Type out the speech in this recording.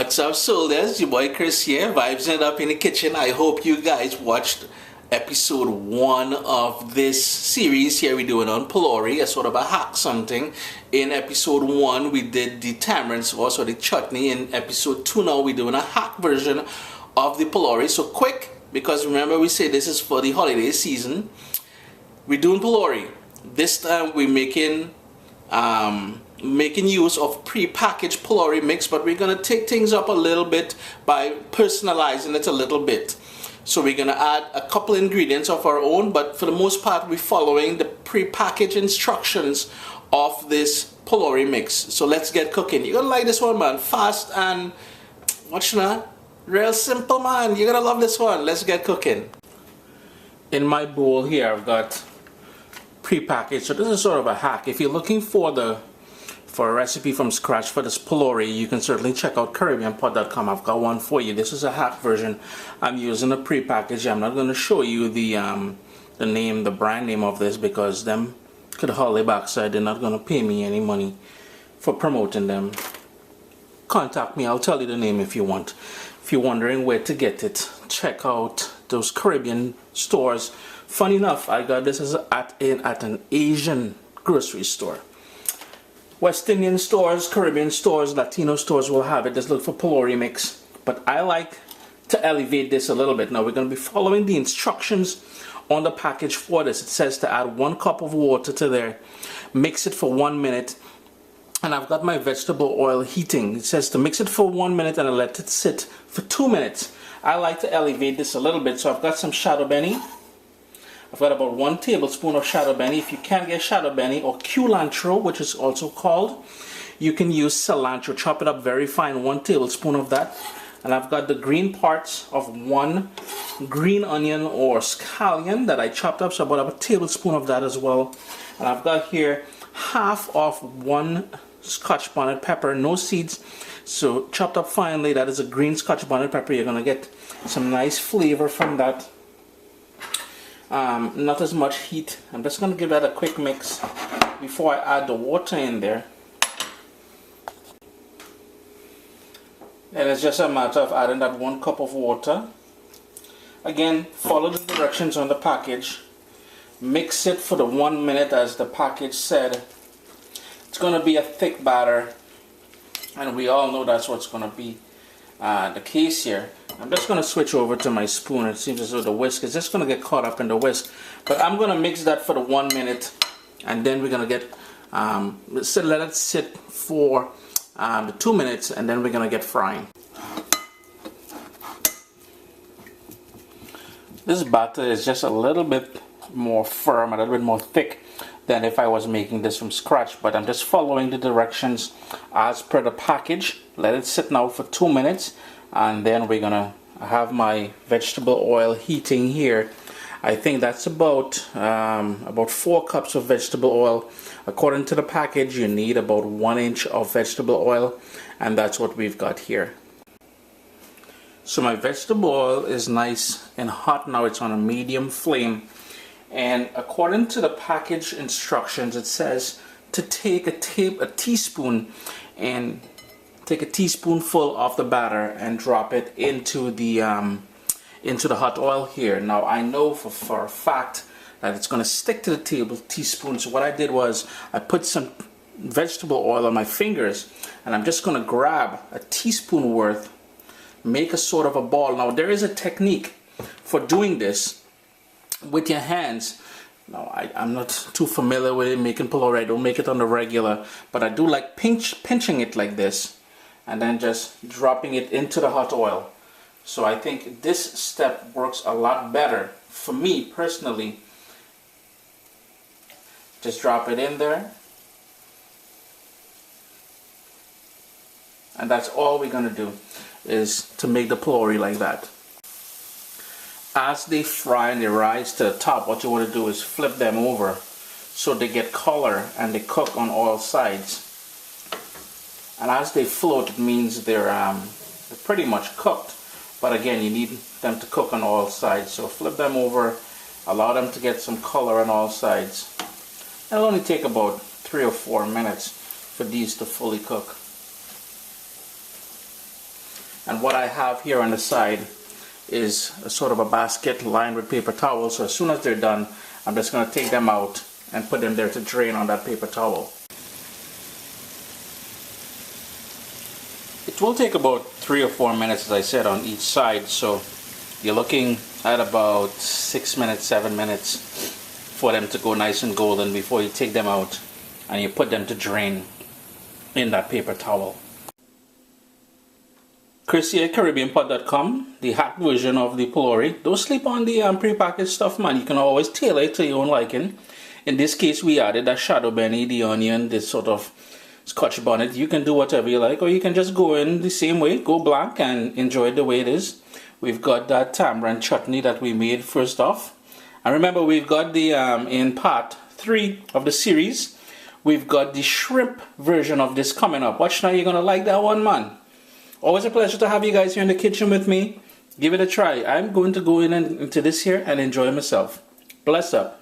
What's up, soldiers? Your boy Chris here, vibes it up in the kitchen. I hope you guys watched episode 1 of this series here we're doing on Pholourie, a sort of a hack something. In episode 1 we did the tamarind sauce or the chutney. In episode 2 now we're doing a hack version of the Pholourie. So quick, because remember we say this is for the holiday season. We're doing Pholourie. This time we're making use of pre-packaged Pholourie mix, but we're going to take things up a little bit by personalizing it a little bit. So we're going to add a couple ingredients of our own, but for the most part we're following the pre-packaged instructions of this Pholourie mix. So let's get cooking. You're going to like this one, man. Fast and real simple, man. You're going to love this one. Let's get cooking. In my bowl here I've got pre-packaged, so this is sort of a hack. If you're looking for a recipe from scratch for this Pholourie, you can certainly check out CaribbeanPot.com. I've got one for you. This is a hack version. I'm using a pre-packaged. I'm not going to show you the brand name of this, because them could hardly backside. They're not going to pay me any money for promoting them. Contact me. I'll tell you the name if you want. If you're wondering where to get it, check out those Caribbean stores. Funny enough, I got this at an Asian grocery store. West Indian stores, Caribbean stores, Latino stores will have it. Just look for Pholourie mix. But I like to elevate this a little bit. Now we're going to be following the instructions on the package for this. It says to add 1 cup of water to there, mix it for 1 minute, and I've got my vegetable oil heating. It says to mix it for 1 minute and let it sit for 2 minutes. I like to elevate this a little bit, so I've got some shado beni. I've got about 1 tablespoon of shado beni. If you can't get shado beni or culantro, which is also called, you can use cilantro. Chop it up very fine, 1 tablespoon of that. And I've got the green parts of 1 green onion or scallion that I chopped up, so about a tablespoon of that as well. And I've got here half of 1 scotch bonnet pepper, no seeds, so chopped up finely. That is a green scotch bonnet pepper. You're gonna get some nice flavor from that. Not as much heat. I'm just going to give that a quick mix before I add the water in there. And it's just a matter of adding that 1 cup of water. Again, follow the directions on the package. Mix it for the 1 minute as the package said. It's going to be a thick batter, and we all know that's what's going to be the case here. I'm just going to switch over to my spoon. It seems as though the whisk is just going to get caught up in the whisk. But I'm going to mix that for the 1 minute, and then we're going to get let it sit for the 2 minutes, and then we're going to get frying. This batter is just a little bit more firm, a little bit more thick than if I was making this from scratch, but I'm just following the directions as per the package. Let it sit now for 2 minutes, and then we're gonna have my vegetable oil heating here. I think that's about 4 cups of vegetable oil. According to the package, you need about 1 inch of vegetable oil, and that's what we've got here. So my vegetable oil is nice and hot now. It's on a medium flame, and according to the package instructions, it says to take a teaspoon and take a teaspoonful of the batter and drop it into the hot oil here. Now I know for a fact that it's going to stick to the teaspoon. So what I did was I put some vegetable oil on my fingers, and I'm just going to grab a teaspoon worth, make a sort of a ball. Now there is a technique for doing this with your hands. Now I'm not too familiar with it, making Pholourie. I don't make it on the regular, but I do like pinching it like this, and then just dropping it into the hot oil. So I think this step works a lot better for me personally. Just drop it in there, and that's all we're going to do, is to make the Pholourie like that. As they fry and they rise to the top, what you want to do is flip them over so they get color and they cook on all sides. And as they float, it means they're pretty much cooked. But again, you need them to cook on all sides. So flip them over, allow them to get some color on all sides. It'll only take about 3 or 4 minutes for these to fully cook. And what I have here on the side is a sort of a basket lined with paper towels. So as soon as they're done, I'm just going to take them out and put them there to drain on that paper towel. It will take about 3 or 4 minutes, as I said, on each side. So you're looking at about 6 minutes, 7 minutes for them to go nice and golden before you take them out and you put them to drain in that paper towel. Chris here, CaribbeanPot.com, the hack version of the Pholourie. Don't sleep on the prepackaged stuff, man. You can always tailor it to your own liking. In this case, we added a shado beni, the onion, this sort of scotch bonnet. You can do whatever you like, or you can just go in the same way, go black and enjoy it the way it is. We've got that tamarind chutney that we made first off. And remember, we've got the, in part 3 of the series, we've got the shrimp version of this coming up. Watch now, you're going to like that one, man. Always a pleasure to have you guys here in the kitchen with me. Give it a try. I'm going to go in into this here and enjoy myself. Bless up.